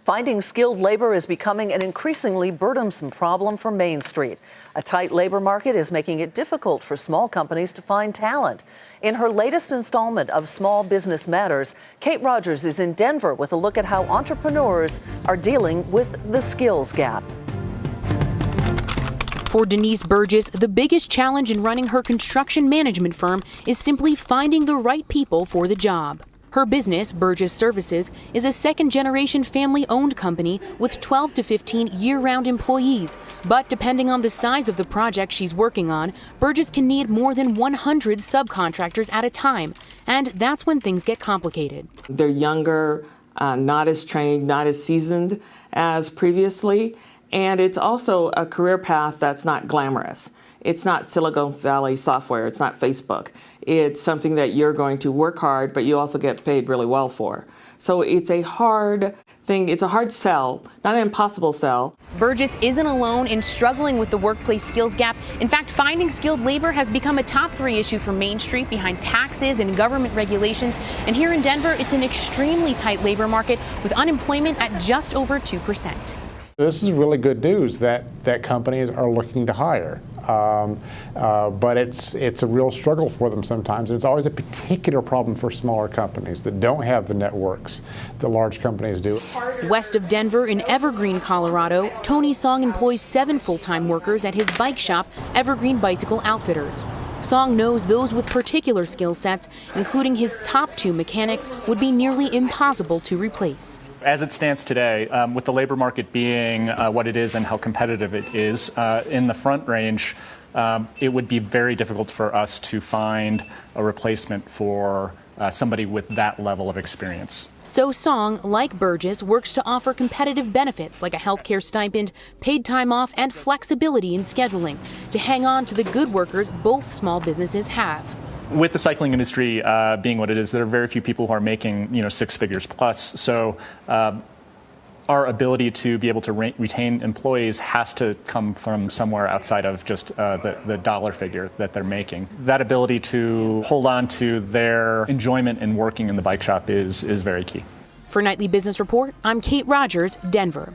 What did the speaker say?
Finding skilled labor is becoming an increasingly burdensome problem for Main Street. A tight labor market is making it difficult for small companies to find talent. In her latest installment of Small Business Matters, Kate Rogers is in Denver with a look at how entrepreneurs are dealing with the skills gap. For Denise Burgess, the biggest challenge in running her construction management firm is simply finding the right people for the job. Her business, Burgess Services, is a second-generation family-owned company with 12 to 15 year-round employees. But depending on the size of the project she's working on, Burgess can need more than 100 subcontractors at a time. And that's when things get complicated. They're younger, not as trained, not as seasoned as previously. And it's also a career path that's not glamorous. It's not Silicon Valley software. It's not Facebook. It's something that you're going to work hard, but you also get paid really well for. So it's a hard thing. It's a hard sell, not an impossible sell. Burgess isn't alone in struggling with the workplace skills gap. In fact, finding skilled labor has become a top 3 issue for Main Street behind taxes and government regulations. And here in Denver, it's an extremely tight labor market with unemployment at just over 2%. This is really good news that companies are looking to hire, but it's a real struggle for them sometimes. And it's always a particular problem for smaller companies that don't have the networks that large companies do. West of Denver in Evergreen, Colorado, Tony Song employs 7 full-time workers at his bike shop, Evergreen Bicycle Outfitters. Song knows those with particular skill sets, including his top 2 mechanics, would be nearly impossible to replace. As it stands today, with the labor market being what it is and how competitive it is, in the front range, it would be very difficult for us to find a replacement for somebody with that level of experience. So Song, like Burgess, works to offer competitive benefits like a healthcare stipend, paid time off, and flexibility in scheduling to hang on to the good workers both small businesses have. With the cycling industry being what it is, there are very few people who are making 6 figures plus. So our ability to be able to retain employees has to come from somewhere outside of just the dollar figure that they're making. That ability to hold on to their enjoyment in working in the bike shop is very key. For Nightly Business Report, I'm Kate Rogers, Denver.